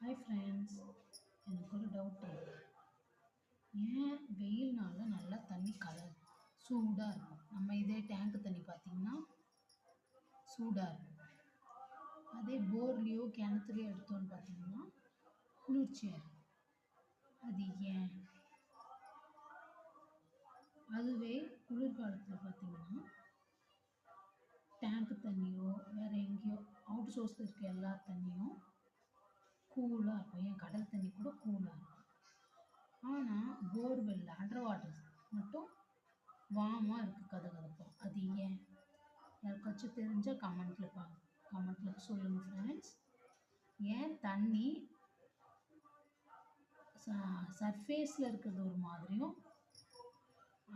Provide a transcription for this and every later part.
Hi friends, எனக்கு ஒரு doubt. ஏன் வெயில்னால நல்லா தண்ணி கலர் சூடாக இருக்கும்? நம்ம இதே டேங்க்கு தண்ணி பார்த்திங்கன்னா சூடாக இருக்கும். அதே போர்லேயோ கிணத்துலையோ எடுத்தோன்னு பார்த்தீங்கன்னா குளிர்ச்சியாக இருக்கும். அது ஏன்? அதுவே குளிர்காலத்தில் பார்த்தீங்கன்னா டேங்க்கு தண்ணியோ வேறு எங்கேயோ அவுட் சோர்ஸில் இருக்க எல்லா தண்ணியும் கூலாக இருக்கும். ஏன் கடல் தண்ணி கூட கூலாக இருக்கும். ஆனால் போர்வெல் அண்டர் வாட்டர் மட்டும் வார்மாக இருக்குது, கதகதப்பாக. அது ஏன்? யாருக்காச்சும் தெரிஞ்சால் கமெண்ட்டில் சொல்லுங்கள் ஃப்ரெண்ட்ஸ். ஏன் தண்ணி சர்ஃபேஸில் இருக்கிறது ஒரு மாதிரியும்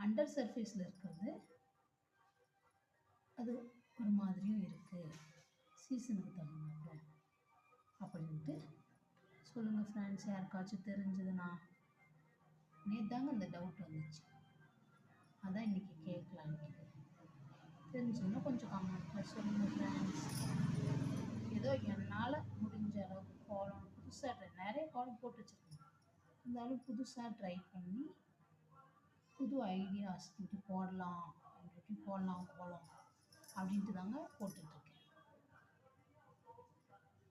அண்டர் சர்ஃபேஸில் இருக்கிறது அது ஒரு மாதிரியும் இருக்குது, சீசனுக்கு தகுந்த அப்படின்ட்டு சொல்லுங்கள் ஃப்ரெண்ட்ஸ். யாருக்காச்சும் தெரிஞ்சதுன்னா, நேற்றாங்க இந்த டவுட் வந்துச்சு, அதான் இன்றைக்கி கேட்கலான்னு. தெரிஞ்சுன்னா கொஞ்சம் கமெண்ட்டில் சொல்லுங்கள் ஃப்ரெண்ட்ஸ். ஏதோ என்னால் முடிஞ்ச அளவுக்கு கோலம் புதுசாக நிறைய கோலம் போட்டு வச்சுருக்கேன், இருந்தாலும் புதுசாக ட்ரை பண்ணி புது ஐடியாஸ் இப்படி போடலாம் கோலம் அப்படின்ட்டு தாங்க போட்டுட்ருக்கேன்.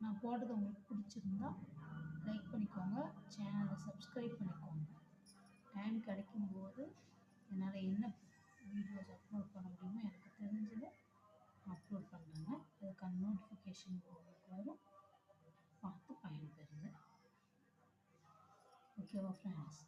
நான் போட்டது உங்களுக்கு பிடிச்சிருந்தா லைக் பண்ணிக்கோங்க, சேனலை சப்ஸ்கிரைப் பண்ணிக்கோங்க. டைம் கிடைக்கும்போது என்னால் என்ன வீடியோஸ் அப்லோட் பண்ண முடியுமோ எனக்கு தெரிஞ்சதை அப்லோட் பண்ணுறாங்க. அதுக்கான நோட்டிஃபிகேஷன் உங்களுக்கு வரும், பார்த்து பயன்பெறுங்க. ஓகேவா ஃப்ரெண்ட்ஸ்?